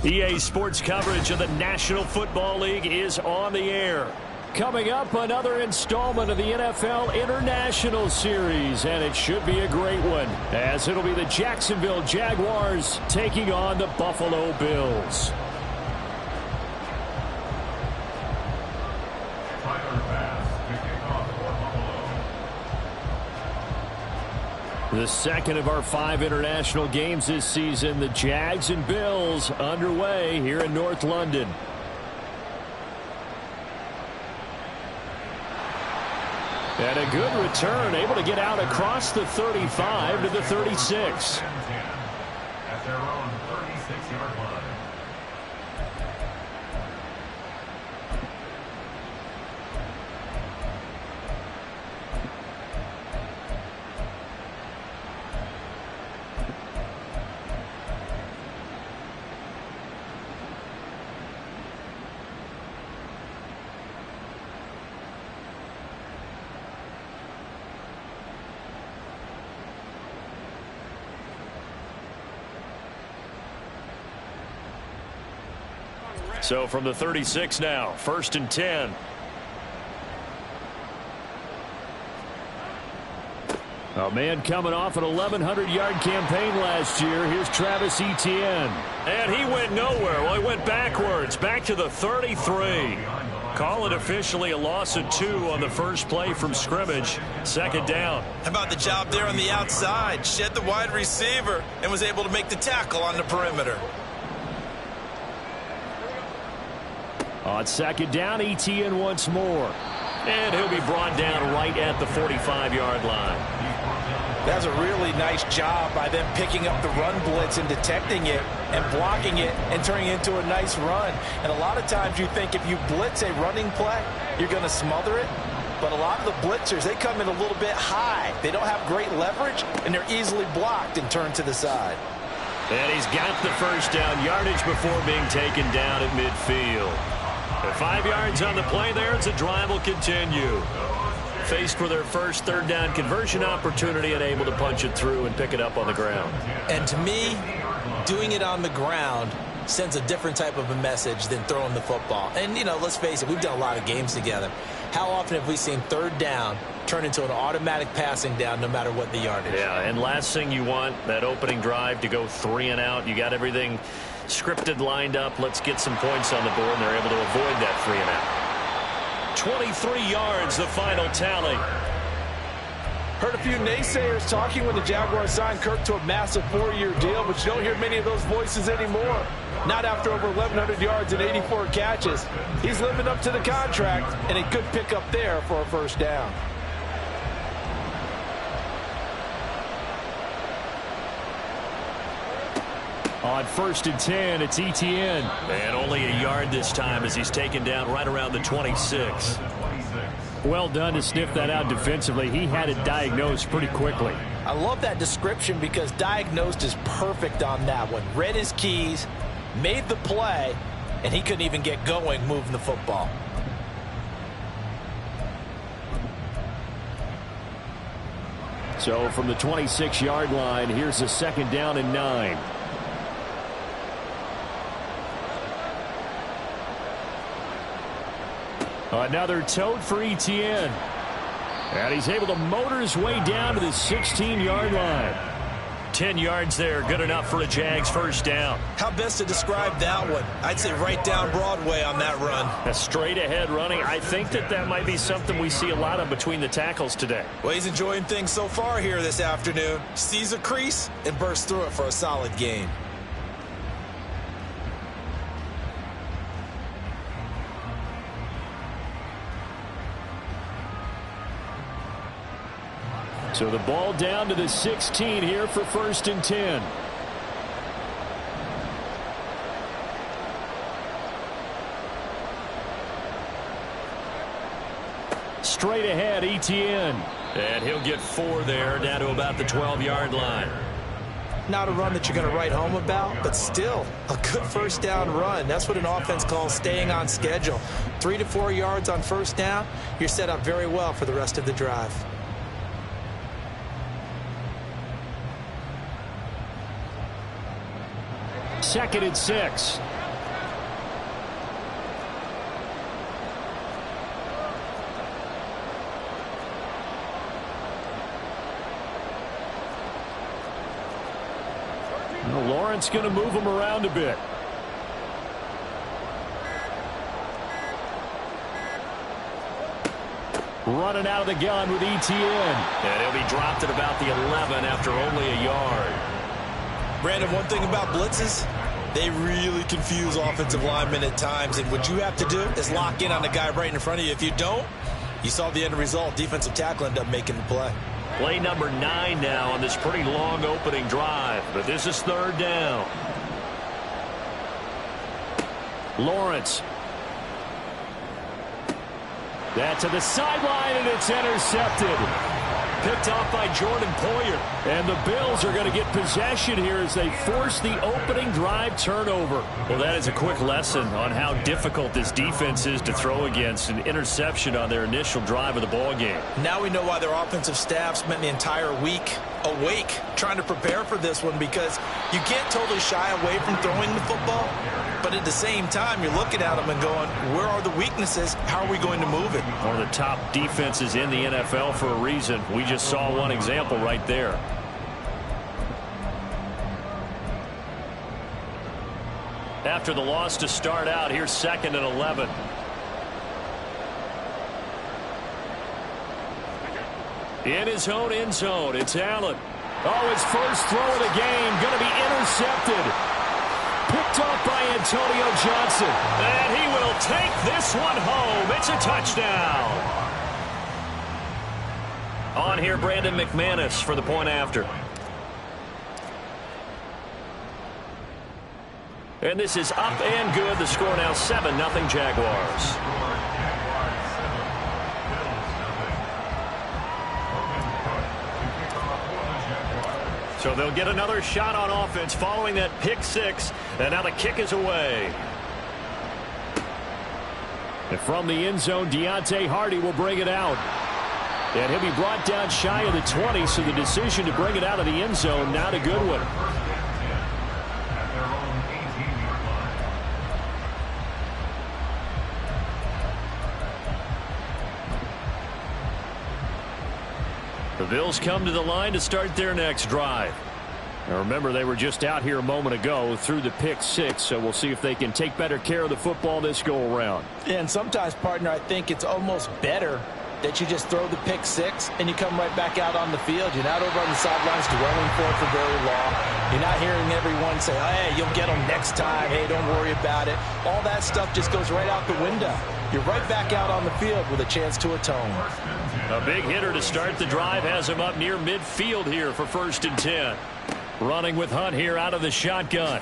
EA Sports coverage of the National Football League is on the air. Coming up, another installment of the NFL International Series, and it should be a great one, as it'll be the Jacksonville Jaguars taking on the Buffalo Bills. The second of our 5 international games this season, the Jags and Bills underway here in North London. And a good return, able to get out across the 35 to the 36. At their own 36-yard line. So from the 36 now, 1st and 10. A man coming off an 1,100-yard campaign last year. Here's Travis Etienne. And he went nowhere. Well, he went backwards, back to the 33. Call it officially a loss of 2 on the first play from scrimmage. 2nd down. How about the job there on the outside? Shed the wide receiver and was able to make the tackle on the perimeter. On 2nd down, Etienne once more. And he'll be brought down right at the 45-yard line. That's a really nice job by them picking up the run blitz and detecting it and blocking it and turning it into a nice run. And a lot of times you think if you blitz a running play, you're going to smother it. But a lot of the blitzers, they come in a little bit high. They don't have great leverage, and they're easily blocked and turned to the side. And he's got the first down yardage before being taken down at midfield. 5 yards on the play there as the drive will continue. Faced with their first 3rd down conversion opportunity and able to punch it through and pick it up on the ground. And to me, doing it on the ground sends a different type of a message than throwing the football. And, you know, let's face it, we've done a lot of games together. How often have we seen 3rd down turn into an automatic passing down no matter what the yardage? Yeah, and last thing you want, that opening drive to go 3 and out. You got everything scripted, lined up. Let's get some points on the board, and they're able to avoid that 3 and out. 23 yards, the final tally. Heard a few naysayers talking when the Jaguars signed Kirk to a massive 4-year deal, but you don't hear many of those voices anymore. Not after over 1,100 yards and 84 catches. He's living up to the contract, and a good pickup there for a first down. On 1st and 10, it's Etienne. And only a yard this time as he's taken down right around the 26. Well done to sniff that out defensively. He had it diagnosed pretty quickly. I love that description because diagnosed is perfect on that one. Read his keys, made the play, and he couldn't even get going moving the football. So from the 26-yard line, here's a 2nd down and 9. Another tote for Etienne. And he's able to motor his way down to the 16-yard line. 10 yards there, good enough for a Jags first down. How best to describe that one? I'd say right down Broadway on that run. A straight-ahead running. I think that might be something we see a lot of between the tackles today. Well, he's enjoying things so far here this afternoon. Sees a crease and bursts through it for a solid gain. So the ball down to the 16 here for 1st and 10. Straight ahead, Etienne. And he'll get 4 there, down to about the 12-yard line. Not a run that you're going to write home about, but still a good first down run. That's what an offense calls staying on schedule. 3 to 4 yards on first down, you're set up very well for the rest of the drive. 2nd and 6. Lawrence going to move him around a bit. Running out of the gun with ETN. And he'll be dropped at about the 11 after only a yard. Brandon, one thing about blitzes, they really confuse offensive linemen at times. And what you have to do is lock in on the guy right in front of you. If you don't, you saw the end result. Defensive tackle ended up making the play. Play number 9 now on this pretty long opening drive. But this is 3rd down. Lawrence. That to the sideline, and it's intercepted. Picked off by Jordan Poyer. And the Bills are going to get possession here as they force the opening drive turnover. Well, that is a quick lesson on how difficult this defense is to throw against. An interception on their initial drive of the ball game. Now we know why their offensive staff spent the entire week awake trying to prepare for this one, because you can't totally shy away from throwing the football, but at the same time you're looking at them and going, where are the weaknesses? How are we going to move it? One of the top defenses in the NFL for a reason. We just saw one example right there. After the loss to start out, here's 2nd and 11. In his own end zone, it's Allen. Oh, his first throw of the game, going to be intercepted. Picked off by Antonio Johnson. And he will take this one home. It's a touchdown. On here, Brandon McManus for the point after. And this is up and good. The score now 7-0 Jaguars. So they'll get another shot on offense following that pick 6. And now the kick is away. And from the end zone, Deontay Hardy will bring it out. And he'll be brought down shy of the 20, so the decision to bring it out of the end zone, not a good one. The Bills come to the line to start their next drive. Now remember, they were just out here a moment ago through the pick 6, so we'll see if they can take better care of the football this go around. And sometimes, partner, I think it's almost better that you just throw the pick 6 and you come right back out on the field. You're not over on the sidelines dwelling for very long. You're not hearing everyone say, oh, hey, you'll get them next time. Hey, don't worry about it. All that stuff just goes right out the window. You're right back out on the field with a chance to atone. A big hitter to start the drive has him up near midfield here for 1st and 10. Running with Hunt here out of the shotgun.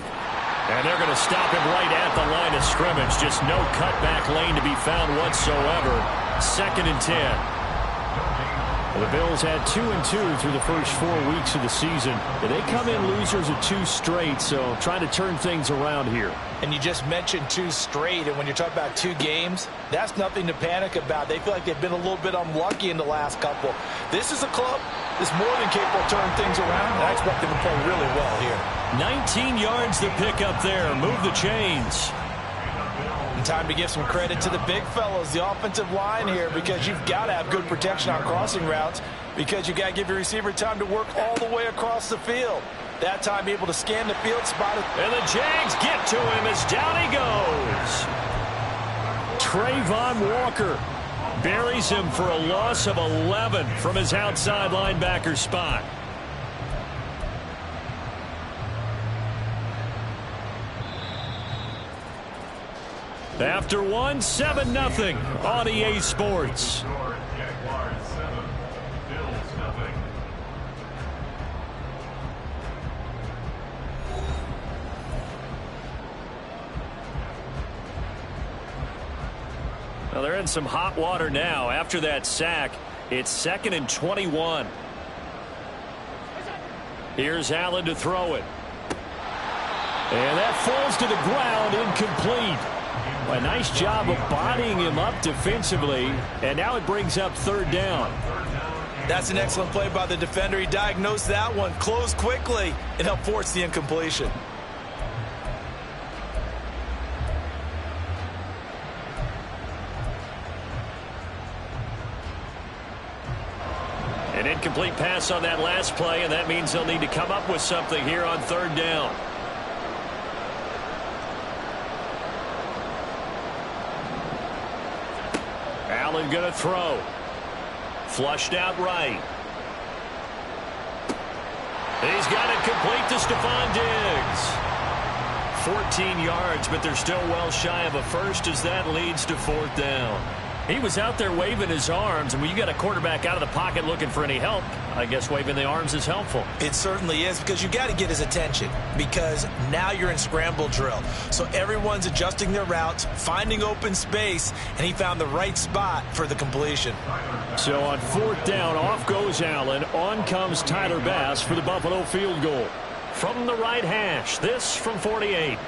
And they're going to stop him right at the line of scrimmage. Just no cutback lane to be found whatsoever. 2nd and 10. Well, the Bills had 2-2 through the first 4 weeks of the season. They come in losers of 2 straight, so trying to turn things around here. And you just mentioned 2 straight, and when you're talking about 2 games, that's nothing to panic about. They feel like they've been a little bit unlucky in the last couple. This is a club that's more than capable of turning things around, and I expect them to play really well here. 19 yards to pick up there. Move the chains. And time to give some credit to the big fellows, the offensive line here, because you've got to have good protection on crossing routes, because you've got to give your receiver time to work all the way across the field. That time, be able to scan the field, spot it. And the Jags get to him as down he goes. Trayvon Walker buries him for a loss of 11 from his outside linebacker spot. After 7-0 on EA Sports. Well, they're in some hot water now. After that sack, it's 2nd and 21. Here's Allen to throw it. And that falls to the ground, incomplete. A nice job of bodying him up defensively, and now it brings up 3rd down. That's an excellent play by the defender. He diagnosed that one, closed quickly, and helped force the incompletion. An incomplete pass on that last play, and that means they'll need to come up with something here on third down. Allen going to throw. Flushed out right. He's got it complete to Stephon Diggs. 14 yards, but they're still well shy of a first as that leads to fourth down. He was out there waving his arms, and when you got a quarterback out of the pocket looking for any help, I guess waving the arms is helpful. It certainly is, because you got to get his attention, because now you're in scramble drill. So everyone's adjusting their routes, finding open space, and he found the right spot for the completion. So on fourth down, off goes Allen. On comes Tyler Bass for the Buffalo field goal. From the right hash, this from 48.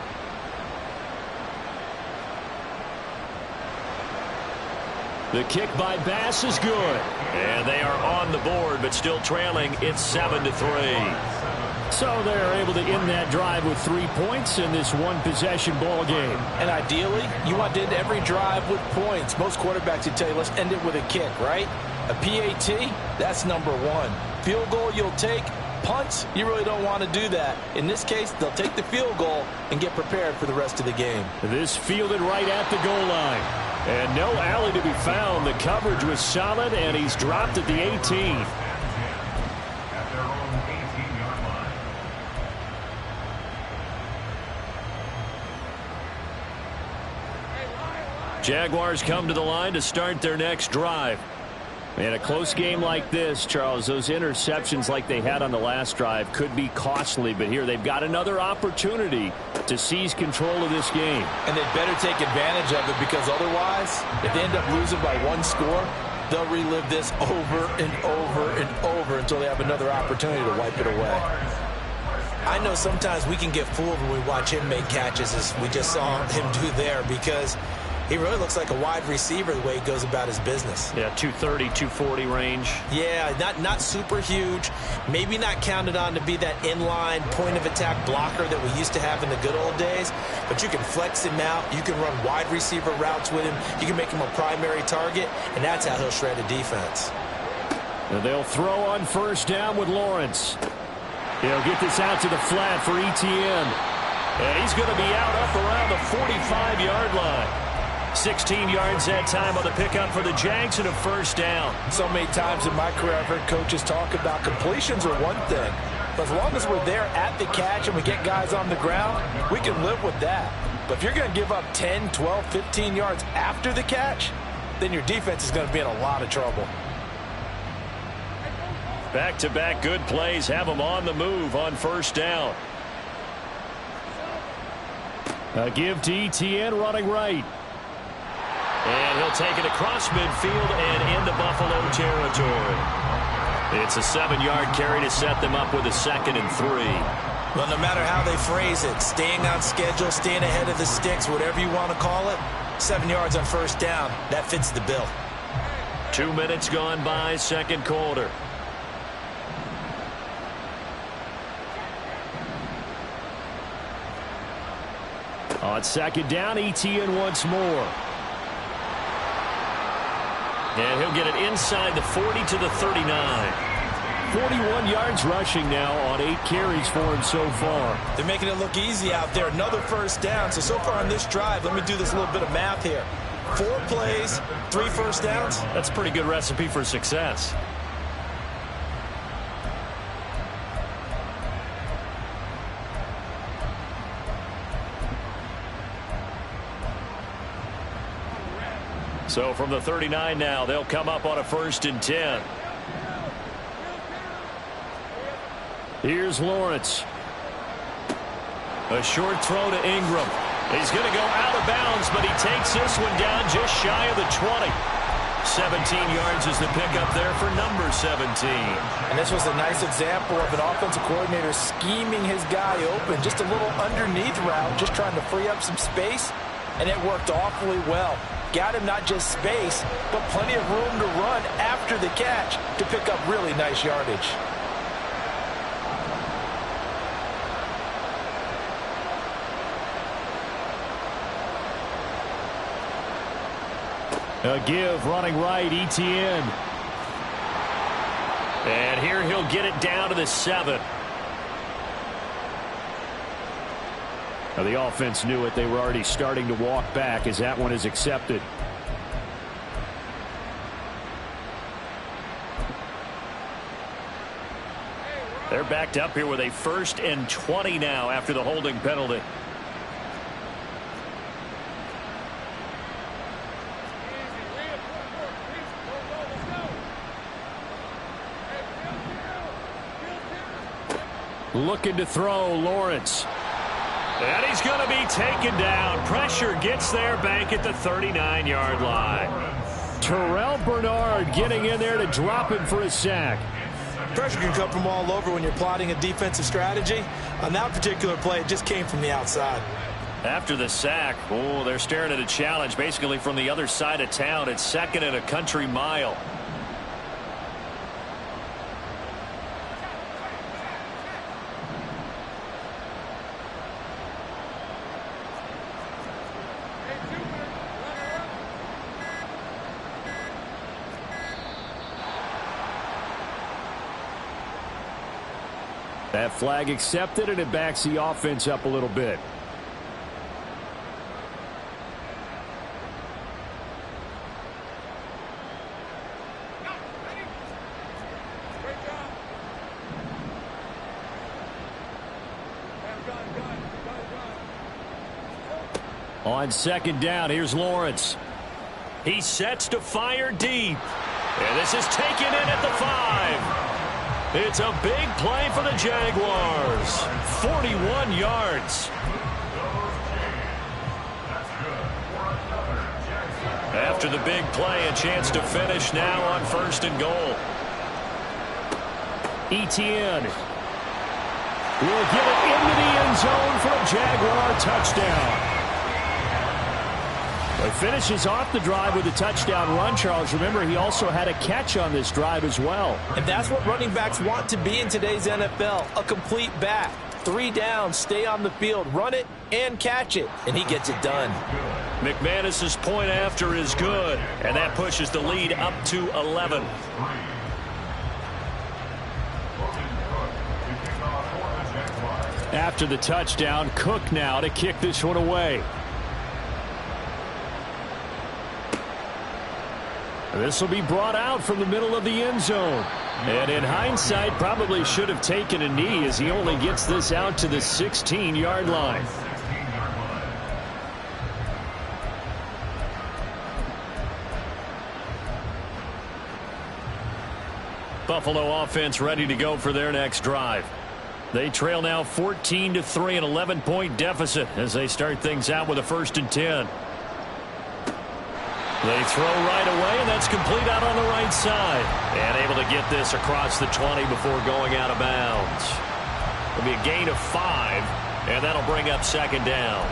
The kick by Bass is good. And they are on the board, but still trailing. It's 7-3. So they're able to end that drive with 3 points in this one-possession ball game. And ideally, you want to end every drive with points. Most quarterbacks would tell you, let's end it with a kick, right? A PAT, that's number one. Field goal you'll take. Punts, you really don't want to do that. In this case, they'll take the field goal and get prepared for the rest of the game. This fielded right at the goal line. And no alley to be found. The coverage was solid, and he's dropped at the 18. At their own 18-yard line. Jaguars come to the line to start their next drive. In a close game like this, Charles, those interceptions like they had on the last drive could be costly, but here they've got another opportunity to seize control of this game. And they'd better take advantage of it, because otherwise, if they end up losing by one score, they'll relive this over and over and over until they have another opportunity to wipe it away. I know sometimes we can get fooled when we watch him make catches, as we just saw him do there, because he really looks like a wide receiver the way he goes about his business. Yeah, 230, 240 range. Yeah, not super huge. Maybe not counted on to be that inline point-of-attack blocker that we used to have in the good old days. But you can flex him out. You can run wide receiver routes with him. You can make him a primary target, and that's how he'll shred a defense. And they'll throw on first down with Lawrence. He'll get this out to the flat for Etienne. And he's going to be out up around the 45-yard line. 16 yards that time on the pickup for the Jags and a first down. So many times in my career I've heard coaches talk about completions are one thing. But as long as we're there at the catch and we get guys on the ground, we can live with that. But if you're going to give up 10, 12, 15 yards after the catch, then your defense is going to be in a lot of trouble. Back-to-back good plays have them on the move on first down. A give to Etienne running right. And he'll take it across midfield and into Buffalo territory. It's a 7-yard carry to set them up with a 2nd and 3. Well, no matter how they phrase it, staying on schedule, staying ahead of the sticks, whatever you want to call it, 7 yards on first down, that fits the bill. 2 minutes gone by, second quarter. On second down, Etienne once more. And he'll get it inside the 40 to the 39. 41 yards rushing now on 8 carries for him so far. They're making it look easy out there. Another first down. So far on this drive, let me do this little bit of math here. 4 plays, 3 first downs. That's a pretty good recipe for success. So from the 39 now, they'll come up on a 1st and 10. Here's Lawrence. A short throw to Ingram. He's going to go out of bounds, but he takes this one down just shy of the 20. 17 yards is the pickup there for number 17. And this was a nice example of an offensive coordinator scheming his guy open. Just a little underneath route, just trying to free up some space, and it worked awfully well. Got him not just space, but plenty of room to run after the catch to pick up really nice yardage. A give running right, Etienne. And here he'll get it down to the 7. Now the offense knew it. They were already starting to walk back as that one is accepted. They're backed up here with a 1st and 20 now after the holding penalty. Looking to throw, Lawrence. And he's going to be taken down. Pressure gets there back at the 39-yard line. Terrell Bernard getting in there to drop him for a sack. Pressure can come from all over when you're plotting a defensive strategy. On that particular play, it just came from the outside. After the sack, they're staring at a challenge basically from the other side of town. It's 2nd and a country mile. That flag accepted, and it backs the offense up a little bit. On 2nd down, here's Lawrence. He sets to fire deep. And this is taken in at the 5. It's a big play for the Jaguars. 41 yards. After the big play, a chance to finish now on 1st and goal. Etienne will get it into the end zone for a Jaguar touchdown. He finishes off the drive with a touchdown run, Charles. Remember, he also had a catch on this drive as well. And that's what running backs want to be in today's NFL, a complete back. 3 downs, stay on the field, run it, and catch it. And he gets it done. McManus's point after is good, and that pushes the lead up to 11. After the touchdown, Cook now to kick this one away. This will be brought out from the middle of the end zone. And in hindsight, probably should have taken a knee as he only gets this out to the 16-yard line. Buffalo offense ready to go for their next drive. They trail now 14-3, an 11-point deficit as they start things out with a 1st and 10. They throw right away, and that's complete out on the right side. And able to get this across the 20 before going out of bounds. It'll be a gain of 5, and that'll bring up 2nd down.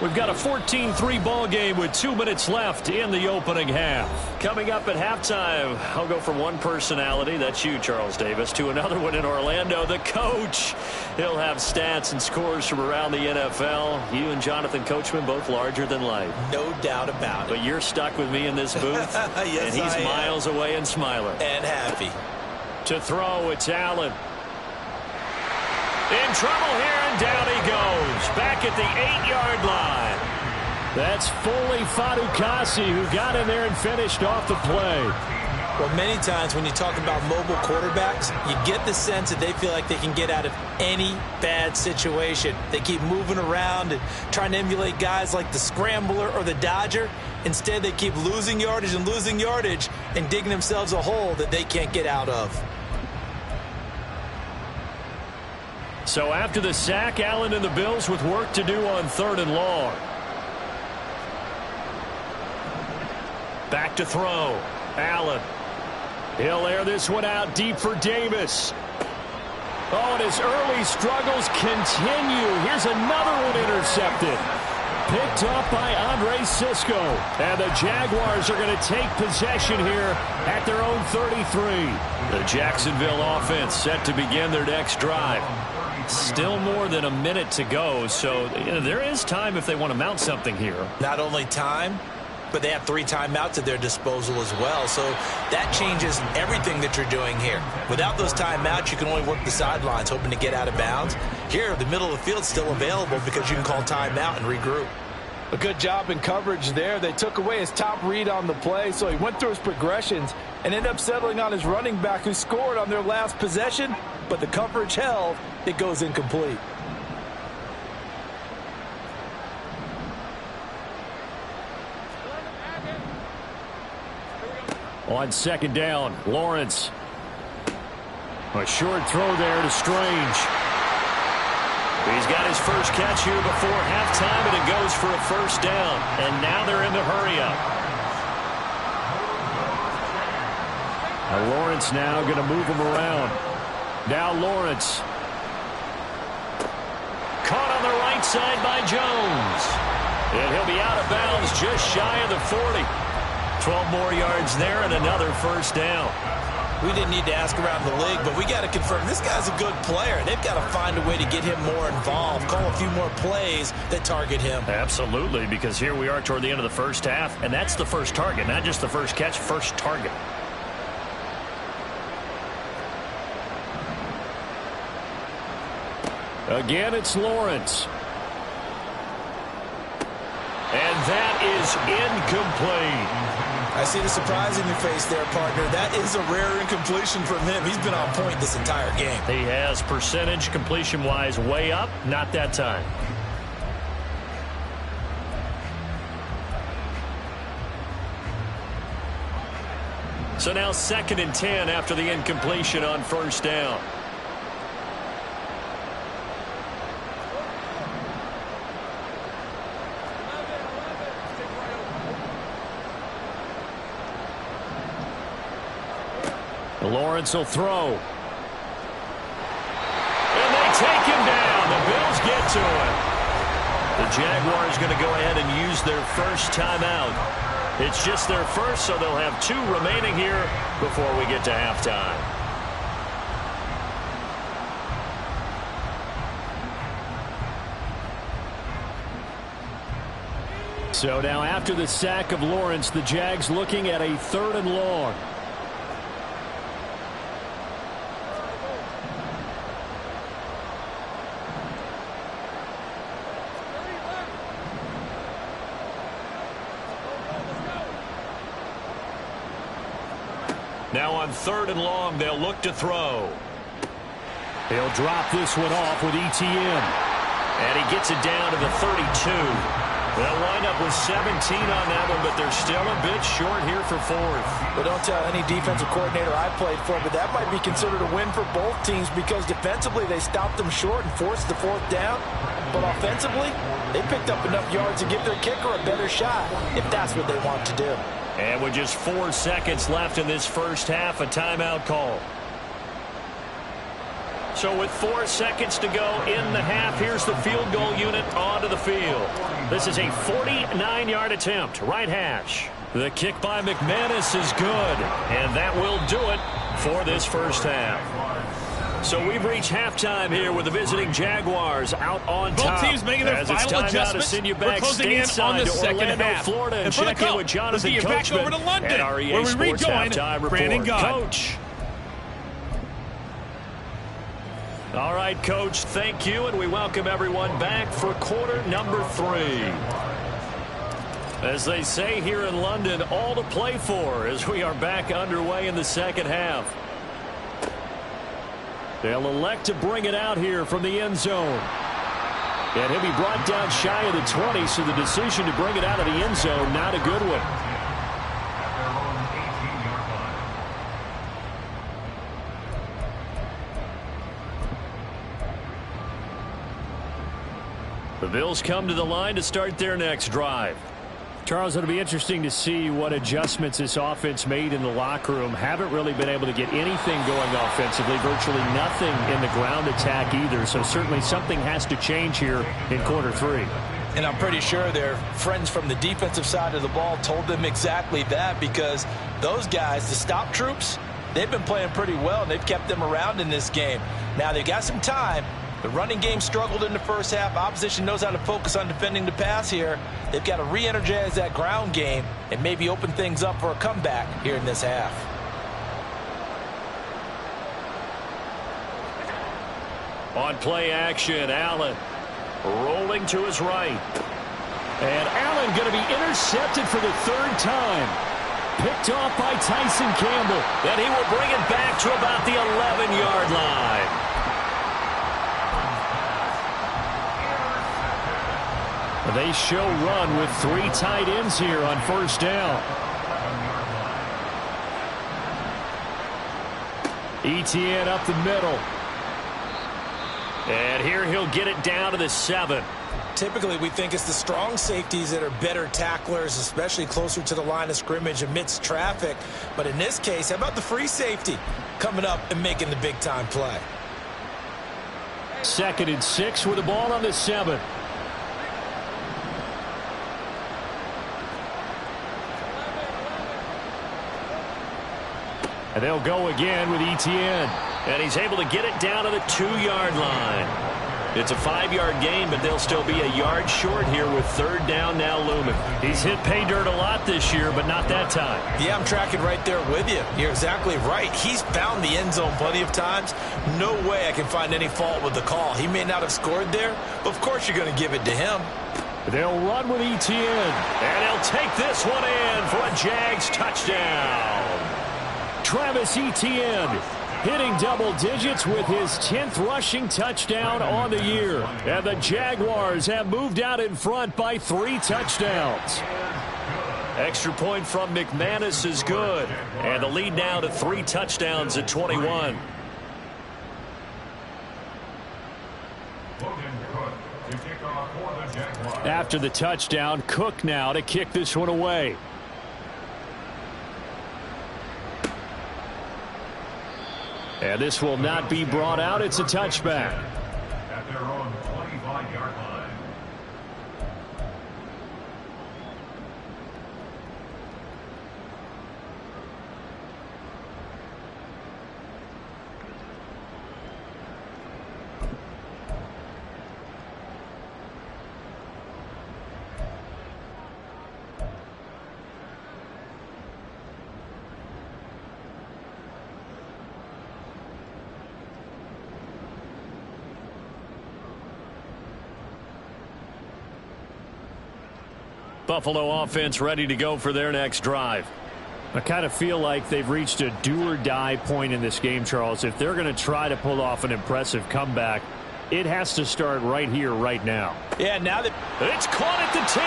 We've got a 14-3 ball game with 2 minutes left in the opening half. Coming up at halftime, I'll go from one personality, that's you, Charles Davis, to another one in Orlando, the coach. He'll have stats and scores from around the NFL. You and Jonathan Coachman, both larger than life. No doubt about it. But you're stuck with me in this booth, yes, and he's miles away and smiling. And happy. To throw, it's Allen. In trouble here, and down he goes. Back at the 8-yard line. That's Foley Fatukasi who got in there and finished off the play. Well, many times when you talk about mobile quarterbacks, you get the sense that they feel like they can get out of any bad situation. They keep moving around and trying to emulate guys like the Scrambler or the Dodger. Instead, they keep losing yardage and digging themselves a hole that they can't get out of. So after the sack, Allen and the Bills with work to do on 3rd and long. Back to throw. Allen. He'll air this one out deep for Davis. Oh, and his early struggles continue. Here's another one intercepted. Picked up by Andre Cisco. And the Jaguars are going to take possession here at their own 33. The Jacksonville offense set to begin their next drive. Still more than a minute to go, so there is time if they want to mount something here. Not only time, but they have 3 timeouts at their disposal as well. So that changes everything that you're doing here. Without those timeouts, you can only work the sidelines, hoping to get out of bounds. Here, the middle of the field's still available because you can call timeout and regroup. A good job in coverage there. They took away his top read on the play, so he went through his progressions and ended up settling on his running back who scored on their last possession, but the coverage held. It goes incomplete. On second down, Lawrence. A short throw there to Strange. He's got his first catch here before halftime, and it goes for a first down. And now they're in the hurry-up. Lawrence now going to move him around. Now Lawrence. Caught on the right side by Jones. And he'll be out of bounds just shy of the 40. 12 more yards there and another first down. We didn't need to ask around the league, but we got to confirm this guy's a good player. They've got to find a way to get him more involved, call a few more plays that target him. Absolutely, because here we are toward the end of the first half, and that's the first target, not just the first catch, first target. Again, it's Lawrence. And that is incomplete. I see the surprise in your face there, partner. That is a rare incompletion from him. He's been on point this entire game. He has percentage completion-wise way up, not that time. So now 2nd and 10 after the incompletion on first down. Lawrence will throw. And they take him down. The Bills get to him. The Jaguars going to go ahead and use their first timeout. It's just their first, so they'll have 2 remaining here before we get to halftime. So now after the sack of Lawrence, the Jags looking at a 3rd and long. Now on 3rd and long, they'll look to throw. He'll drop this one off with ETN. And he gets it down to the 32. They'll wind up with 17 on that one, but they're still a bit short here for 4th. But don't tell any defensive coordinator I played for, but that might be considered a win for both teams because defensively they stopped them short and forced the 4th down. But offensively, they picked up enough yards to give their kicker a better shot if that's what they want to do. And with just 4 seconds left in this first half, a timeout call. So with 4 seconds to go in the half, here's the field goal unit onto the field. This is a 49-yard attempt, right hash. The kick by McManus is good, and that will do it for this first half. So we've reached halftime here with the visiting Jaguars out on top. Both teams making their final adjustments. To send you back We're closing in on the second Orlando, half. Florida, and for the check in call, with Jonathan let's get you back over to London, and our EA where we Sports rejoin halftime report. Brandon Gaud. Coach. All right, Coach, thank you, and we welcome everyone back for quarter number 3. As they say here in London, all to play for as we are back underway in the second half. They'll elect to bring it out here from the end zone. And he'll be brought down shy of the 20, so the decision to bring it out of the end zone, not a good one. The Bills come to the line to start their next drive. Charles, it'll be interesting to see what adjustments this offense made in the locker room. Haven't really been able to get anything going offensively, virtually nothing in the ground attack either. So certainly something has to change here in quarter 3. And I'm pretty sure their friends from the defensive side of the ball told them exactly that, because those guys, the stop troops, they've been playing pretty well, and they've kept them around in this game. Now, they've got some time. The running game struggled in the first half. Opposition knows how to focus on defending the pass here. They've got to re-energize that ground game and maybe open things up for a comeback here in this half. On play action, Allen rolling to his right. And Allen going to be intercepted for the third time. Picked off by Tyson Campbell. And he will bring it back to about the 11-yard line. They show run with 3 tight ends here on first down. Etienne up the middle. And here he'll get it down to the 7. Typically, we think it's the strong safeties that are better tacklers, especially closer to the line of scrimmage amidst traffic. But in this case, how about the free safety coming up and making the big-time play? 2nd and 6 with the ball on the 7. And they'll go again with Etienne. And he's able to get it down to the 2-yard line. It's a 5-yard gain, but they'll still be a yard short here with 3rd down now looming. He's hit pay dirt a lot this year, but not that time. Yeah, I'm tracking right there with you. You're exactly right. He's found the end zone plenty of times. No way I can find any fault with the call. He may not have scored there, but of course you're going to give it to him. They'll run with Etienne. And he'll take this one in for a Jags touchdown. Travis Etienne hitting double digits with his 10th rushing touchdown on the year. And the Jaguars have moved out in front by 3 touchdowns. Extra point from McManus is good. And the lead now to 3 touchdowns at 21. After the touchdown, Cook now to kick this one away. And this will not be brought out. It's a touchback. At their own 25-yard line. Buffalo offense ready to go for their next drive. I kind of feel like they've reached a do-or-die point in this game, Charles. If they're going to try to pull off an impressive comeback, it has to start right here, right now. Yeah, now that it's caught at the 10.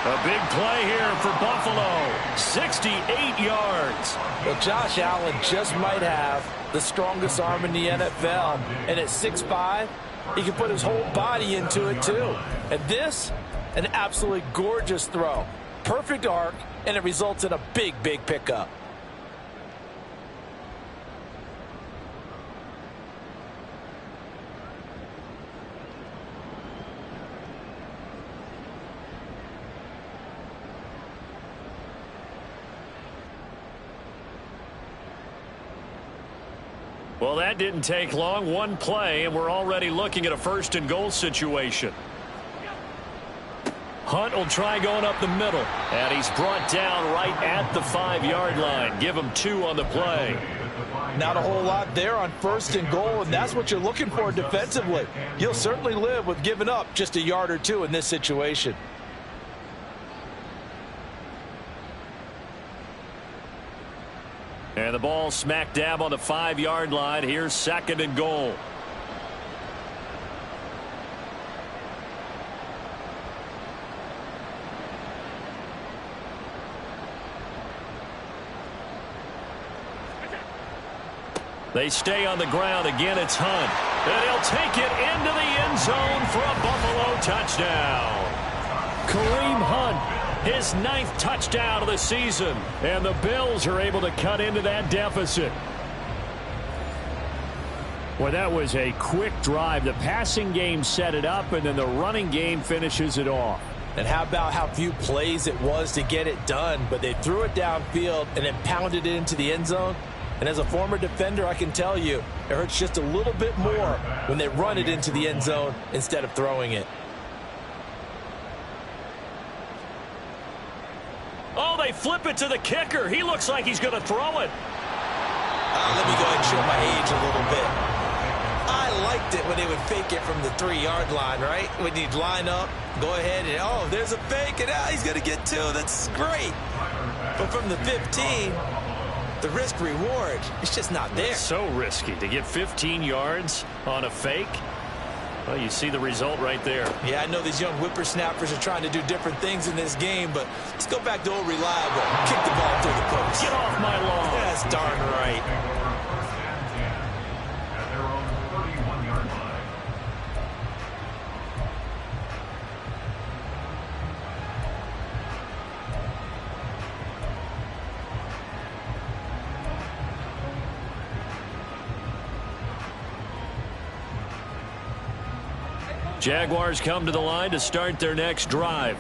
A big play here for Buffalo. 68 yards. Well, Josh Allen just might have the strongest arm in the NFL. And at 6'5", he can put his whole body into it, too. And this, an absolutely gorgeous throw. Perfect arc, and it results in a big, big pickup. Well, that didn't take long. One play, and we're already looking at a 1st and goal situation. Hunt will try going up the middle. And he's brought down right at the 5-yard line. Give him 2 on the play. Not a whole lot there on 1st and goal, and that's what you're looking for defensively. You'll certainly live with giving up just a yard or 2 in this situation. And the ball smack dab on the 5-yard line. Here's 2nd and goal. They stay on the ground. Again, it's Hunt. And he'll take it into the end zone for a Buffalo touchdown. Kareem Hunt, his 9th touchdown of the season. And the Bills are able to cut into that deficit. Well, that was a quick drive. The passing game set it up, and then the running game finishes it off. And how about how few plays it was to get it done, but they threw it downfield and then pounded it into the end zone. And as a former defender, I can tell you, it hurts just a little bit more when they run it into the end zone instead of throwing it. Oh, they flip it to the kicker. He looks like he's going to throw it. Let me go ahead and show my age a little bit. I liked it when they would fake it from the 3-yard line, right? When you'd line up, go ahead and, oh, there's a fake, and he's going to get 2. That's great. But from the 15, the risk reward, it's just not there. It's so risky to get 15 yards on a fake. Well, you see the result right there. Yeah, I know these young whippersnappers are trying to do different things in this game, but let's go back to old reliable. Kick the ball through the post. Get off my lawn. That's darn right. Jaguars come to the line to start their next drive.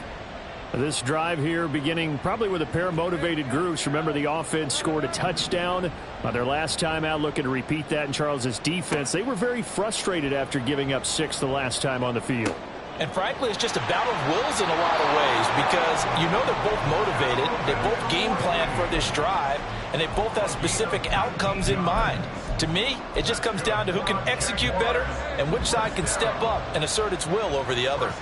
This drive here beginning probably with a pair of motivated groups. Remember, the offense scored a touchdown their last time out, looking to repeat that in Charles's defense. They were very frustrated after giving up 6 the last time on the field. And frankly, it's just a battle of wills in a lot of ways because you know they're both motivated. They both game plan for this drive, and they both have specific outcomes in mind. To me, it just comes down to who can execute better and which side can step up and assert its will over the other.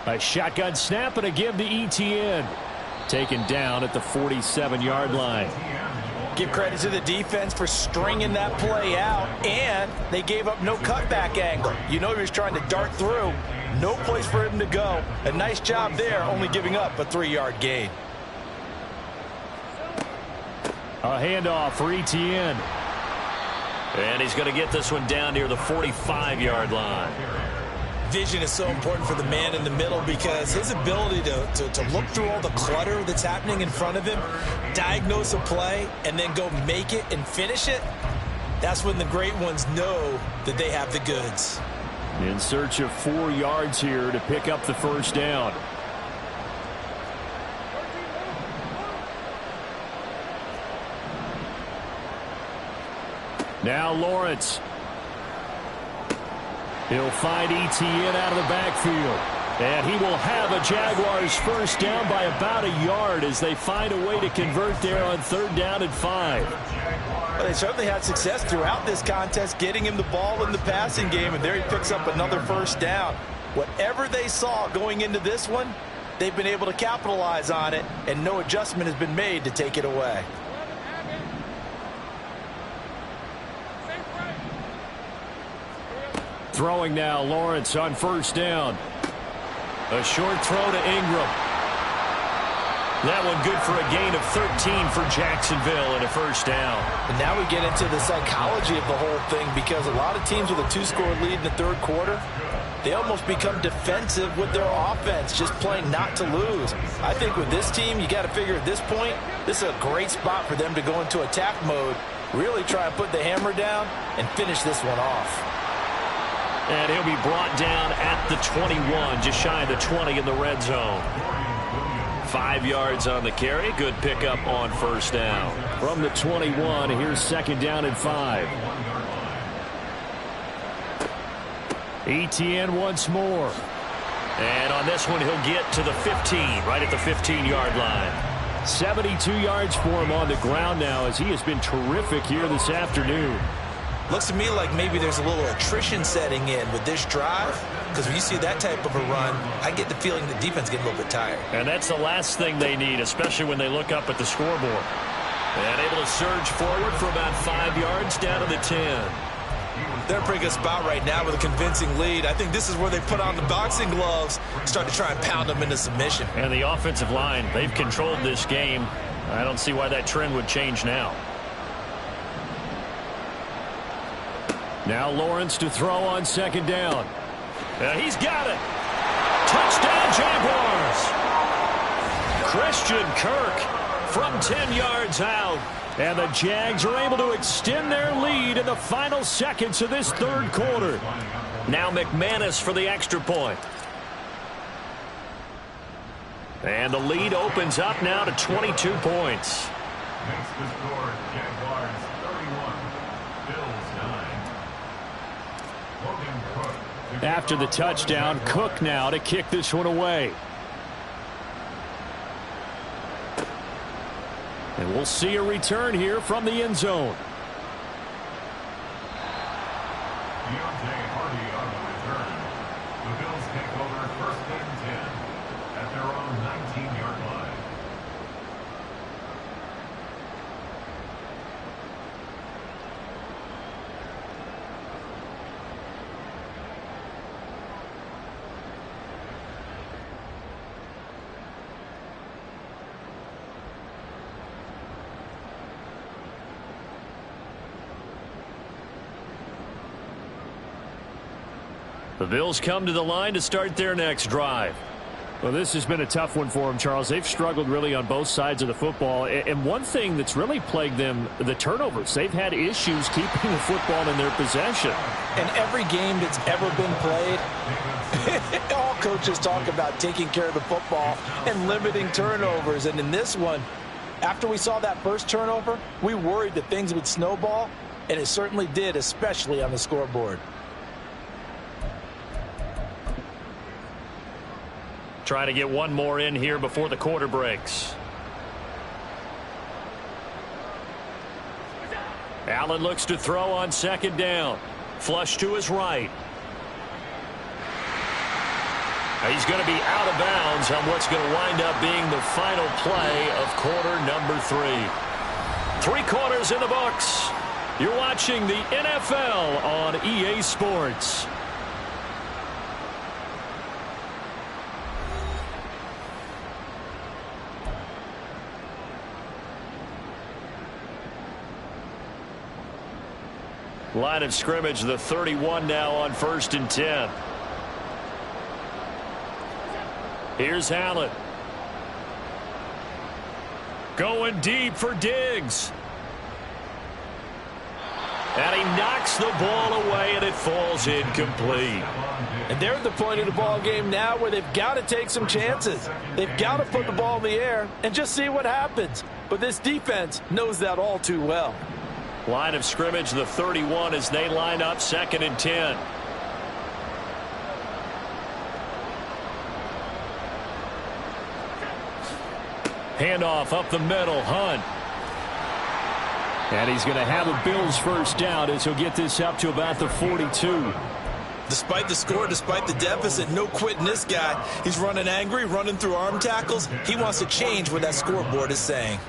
A shotgun snap and a give to Etienne. Taken down at the 47-yard line. Give credit to the defense for stringing that play out, and they gave up no cutback angle. You know he was trying to dart through. No place for him to go. A nice job there, only giving up a 3-yard gain. A handoff for Etienne. And he's going to get this one down near the 45-yard line. Vision is so important for the man in the middle because his ability to look through all the clutter that's happening in front of him, diagnose a play, and then go make it and finish it, that's when the great ones know that they have the goods. In search of 4 yards here to pick up the first down. Now Lawrence. He'll find Etienne out of the backfield. And he will have a Jaguars first down by about a yard as they find a way to convert there on 3rd down and 5. Well, they certainly had success throughout this contest getting him the ball in the passing game, and there he picks up another first down. Whatever they saw going into this one, they've been able to capitalize on it, and no adjustment has been made to take it away. Throwing now, Lawrence on first down. A short throw to Ingram. That one good for a gain of 13 for Jacksonville and a first down. And now we get into the psychology of the whole thing because a lot of teams with a 2-score lead in the 3rd quarter, they almost become defensive with their offense, just playing not to lose. I think with this team, you got to figure at this point, this is a great spot for them to go into attack mode, really try and put the hammer down and finish this one off. And he'll be brought down at the 21, just shy of the 20 in the red zone. 5 yards on the carry. Good pickup on first down. From the 21, here's 2nd down and 5. Etienne once more. And on this one, he'll get to the 15, right at the 15-yard line. 72 yards for him on the ground now as he has been terrific here this afternoon. Looks to me like maybe there's a little attrition setting in with this drive, because when you see that type of a run, I get the feeling the defense gets a little bit tired. And that's the last thing they need, especially when they look up at the scoreboard. And able to surge forward for about 5 yards down to the 10. They're in a pretty good spot right now with a convincing lead. I think this is where they put on the boxing gloves, start to try and pound them into submission. And the offensive line, they've controlled this game. I don't see why that trend would change now. Now Lawrence to throw on 2nd down. He's got it. Touchdown, Jaguars. Christian Kirk from 10 yards out. And the Jags are able to extend their lead in the final seconds of this third quarter. Now McManus for the extra point. And the lead opens up now to 22 points. Makes the score Jaguars 31, Bills 9. Logan Cook. After the touchdown, Cook now to kick this one away. And we'll see a return here from the end zone. Deontay Hardy on the return. The Bills take over first and 10 at their own 19-yard line. The Bills come to the line to start their next drive. Well, this has been a tough one for them, Charles. They've struggled really on both sides of the football. And one thing that's really plagued them, the turnovers. They've had issues keeping the football in their possession. In every game that's ever been played, all coaches talk about taking care of the football and limiting turnovers. And in this one, after we saw that first turnover, we worried that things would snowball, and it certainly did, especially on the scoreboard. Try to get one more in here before the quarter breaks. Allen looks to throw on second down. Flush to his right. He's going to be out of bounds on what's going to wind up being the final play of quarter number 3. 3 quarters in the books. You're watching the NFL on EA Sports. Line of scrimmage, the 31 now on 1st and 10. Here's Allen. Going deep for Diggs. And he knocks the ball away, and it falls incomplete. And they're at the point of the ball game now where they've got to take some chances. They've got to put the ball in the air and just see what happens. But this defense knows that all too well. Line of scrimmage, the 31, as they line up 2nd and 10. Handoff up the middle, Hunt. And he's going to have a Bills first down as he'll get this up to about the 42. Despite the score, despite the deficit, no quitting this guy. He's running angry, running through arm tackles. He wants to change what that scoreboard is saying.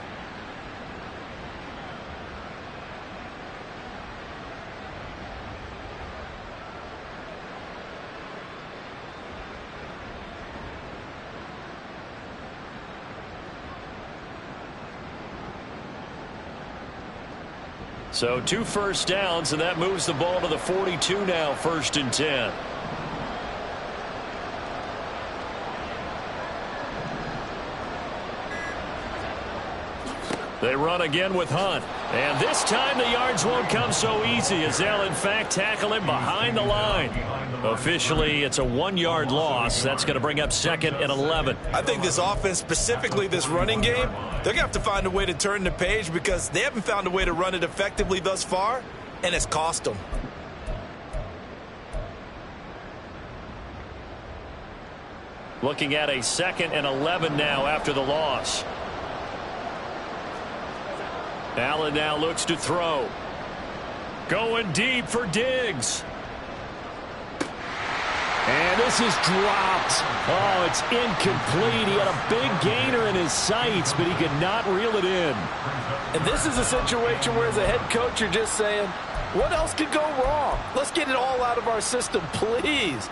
So 2 first downs, and that moves the ball to the 42 now, 1st and 10. They run again with Hunt. And this time the yards won't come so easy as they'll, in fact, tackle him behind the line. Officially, it's a 1-yard loss. That's going to bring up 2nd and 11. I think this offense, specifically this running game, they're going to have to find a way to turn the page because they haven't found a way to run it effectively thus far, and it's cost them. Looking at a 2nd and 11 now after the loss. Allen now looks to throw. Going deep for Diggs. And this is dropped. Oh, it's incomplete. He had a big gainer in his sights, but he could not reel it in. And this is a situation where, as a head coach, you're just saying, what else could go wrong? Let's get it all out of our system, please.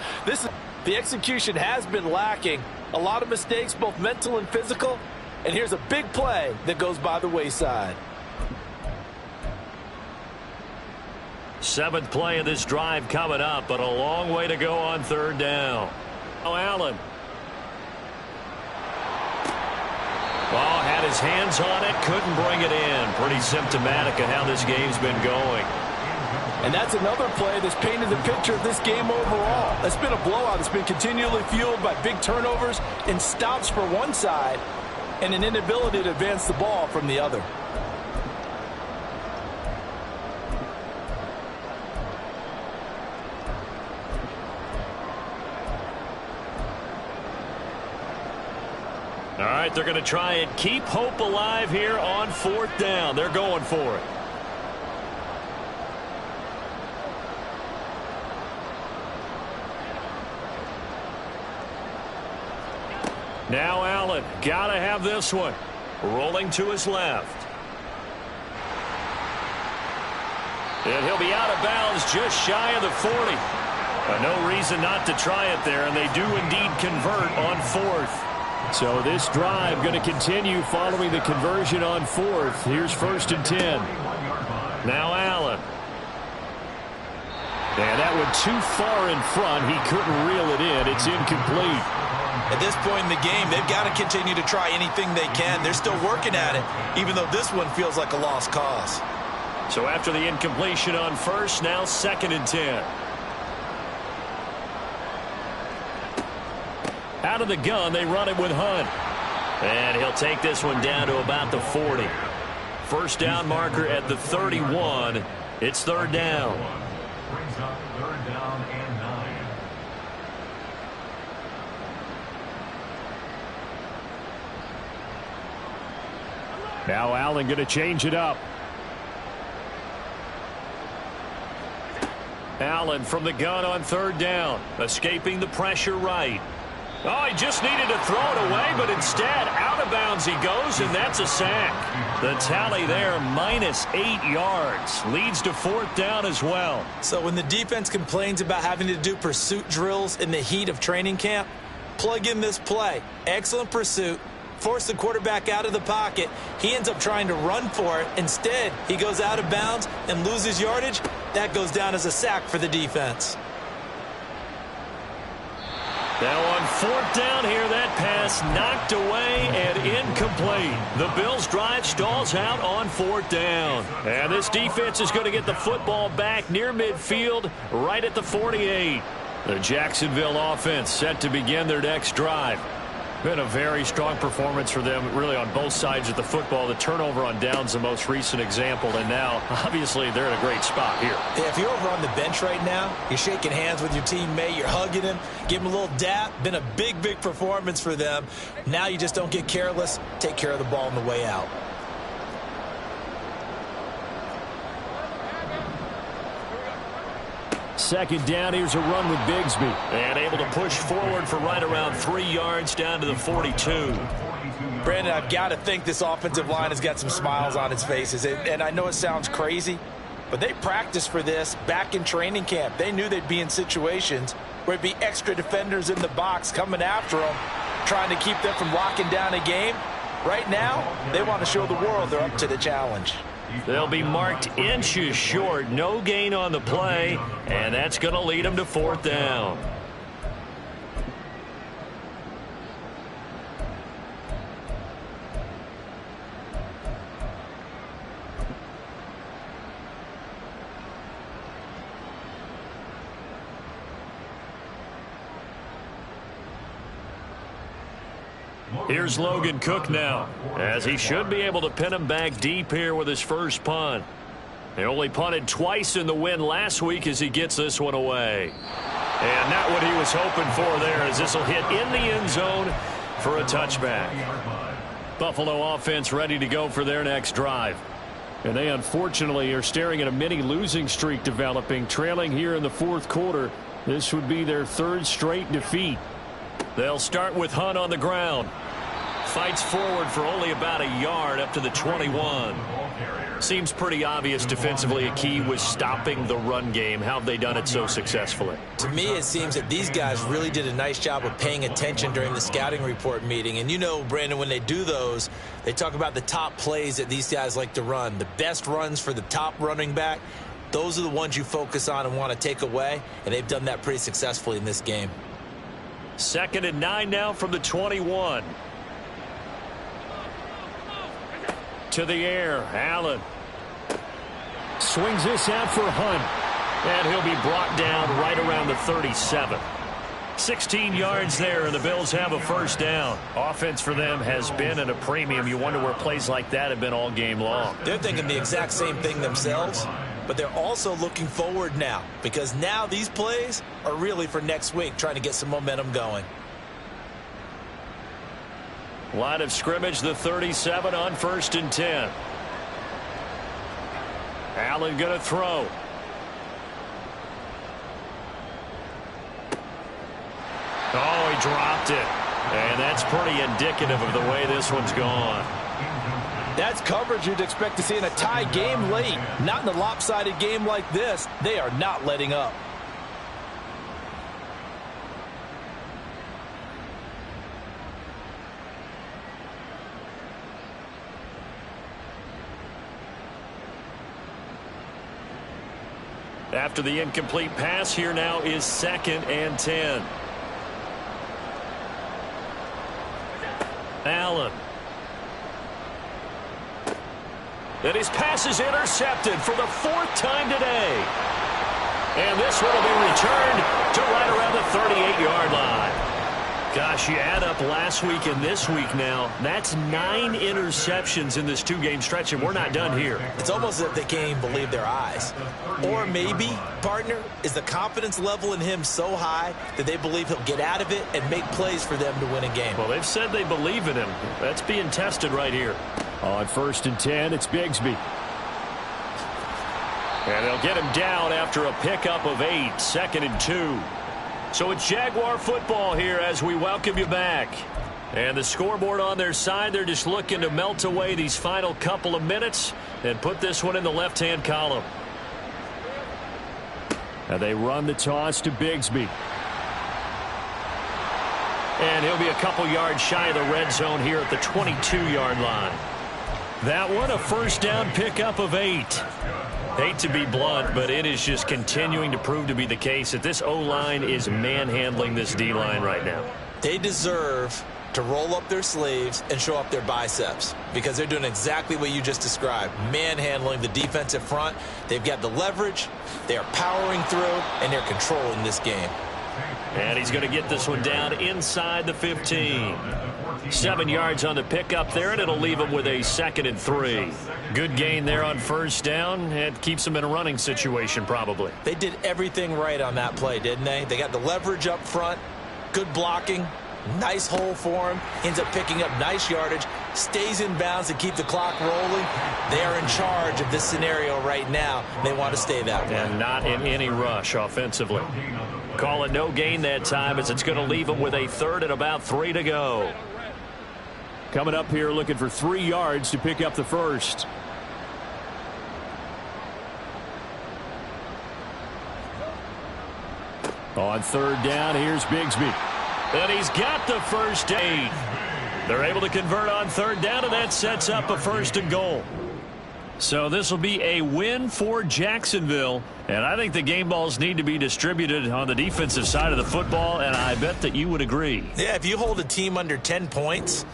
The execution has been lacking. A lot of mistakes, both mental and physical. And here's a big play that goes by the wayside. 7th play of this drive coming up, but a long way to go on 3rd down. Oh, Allen. Ball had his hands on it, couldn't bring it in. Pretty symptomatic of how this game's been going. And that's another play that's painted the picture of this game overall. It's been a blowout. It's been continually fueled by big turnovers and stops for one side and an inability to advance the ball from the other. All right, they're going to try and keep hope alive here on 4th down. They're going for it. Now Allen, got to have this one. Rolling to his left. And he'll be out of bounds just shy of the 40. No reason not to try it there, and they do indeed convert on 4th. So this drive going to continue following the conversion on 4th. Here's 1st and 10. Now Allen. And that one too far in front. He couldn't reel it in. It's incomplete. At this point in the game, they've got to continue to try anything they can. They're still working at it, even though this one feels like a lost cause. So after the incompletion on 1st, now 2nd and 10. Out of the gun, they run it with Hunt. And he'll take this one down to about the 40. 1st down marker at the 31. It's 3rd down. Brings up 3rd down and 9. Now Allen going to change it up. Allen from the gun on 3rd down. Escaping the pressure right. Oh, he just needed to throw it away, but instead, out of bounds he goes, and that's a sack. The tally there, -8 yards. Leads to 4th down as well. So when the defense complains about having to do pursuit drills in the heat of training camp, plug in this play. Excellent pursuit. Force the quarterback out of the pocket. He ends up trying to run for it. Instead, he goes out of bounds and loses yardage. That goes down as a sack for the defense. Now on 4th down here, that pass knocked away and incomplete. The Bills' drive stalls out on 4th down. And this defense is going to get the football back near midfield, right at the 48. The Jacksonville offense set to begin their next drive. Been a very strong performance for them, really, on both sides of the football. The turnover on downs, the most recent example, and now, obviously, they're in a great spot here. Yeah, if you're over on the bench right now, you're shaking hands with your teammate, you're hugging him, give him a little dap. Been a big, big performance for them. Now you just don't get careless. Take care of the ball on the way out. Second down, here's a run with Bigsby. And able to push forward for right around 3 yards down to the 42. Brandon, I've got to think this offensive line has got some smiles on its faces. And I know it sounds crazy, but they practiced for this back in training camp. They knew they'd be in situations where it'd be extra defenders in the box coming after them, trying to keep them from locking down a game. Right now, they want to show the world they're up to the challenge. They'll be marked inches short. No gain on the play, and that's going to lead them to 4th down. Here's Logan Cook now, as he should be able to pin him back deep here with his first punt. They only punted twice in the win last week as he gets this one away. And not what he was hoping for there, as this will hit in the end zone for a touchback. Buffalo offense ready to go for their next drive. And they unfortunately are staring at a mini losing streak developing, trailing here in the 4th quarter. This would be their 3rd straight defeat. They'll start with Hunt on the ground. Fights forward for only about a yard up to the 21. Seems pretty obvious defensively a key was stopping the run game. How have they done it so successfully? To me, it seems that these guys really did a nice job of paying attention during the scouting report meeting. And you know, Brandon, when they do those, they talk about the top plays that these guys like to run. The best runs for the top running back, those are the ones you focus on and want to take away. And they've done that pretty successfully in this game. 2nd and 9 now from the 21. to the air. Allen swings this out for Hunt. And he'll be brought down right around the 37. 16 yards there, and the Bills have a first down. Offense for them has been at a premium. You wonder where plays like that have been all game long. They're thinking the exact same thing themselves, but they're also looking forward now, because now these plays are really for next week, trying to get some momentum going. Line of scrimmage, the 37 on 1st and 10. Allen going to throw. Oh, he dropped it. And that's pretty indicative of the way this one's gone. That's coverage you'd expect to see in a tie game late. Not in a lopsided game like this. They are not letting up. After the incomplete pass, here now is 2nd and 10. Allen. And his pass is intercepted for the 4th time today. And this one will be returned to right around the 38-yard line. Gosh, you add up last week and this week now, that's 9 interceptions in this 2-game stretch, and we're not done here. It's almost as if they can't even believe their eyes. Or maybe, partner, is the confidence level in him so high that they believe he'll get out of it and make plays for them to win a game. Well, they've said they believe in him. That's being tested right here. On 1st and 10, it's Bigsby. And they'll get him down after a pickup of 8, 2nd and 2. So it's Jaguar football here as we welcome you back. And the scoreboard on their side, they're just looking to melt away these final couple of minutes and put this one in the left-hand column. And they run the toss to Bigsby. And he'll be a couple yards shy of the red zone here at the 22-yard line. That one, a first down pickup of 8. Hate to be blunt, but it is just continuing to prove to be the case that this O-line is manhandling this D-line right now. They deserve to roll up their sleeves and show up their biceps, because they're doing exactly what you just described, manhandling the defensive front. They've got the leverage, they are powering through, and they're controlling this game. And he's going to get this one down inside the 15. 7 yards on the pickup there, and it'll leave him with a 2nd and 3. Good gain there on first down. It keeps them in a running situation probably. They did everything right on that play, didn't they? They got the leverage up front, good blocking, nice hole for him, ends up picking up nice yardage, stays in bounds to keep the clock rolling. They are in charge of this scenario right now. They want to stay that way. And not in any rush offensively. Call it no gain that time, as it's going to leave them with a 3rd and about 3 to go. Coming up here looking for 3 yards to pick up the first. On 3rd down, here's Bigsby. And he's got the first 8. They're able to convert on 3rd down, and that sets up a 1st and goal. So this will be a win for Jacksonville. And I think the game balls need to be distributed on the defensive side of the football, and I bet that you would agree. Yeah, if you hold a team under 10 points,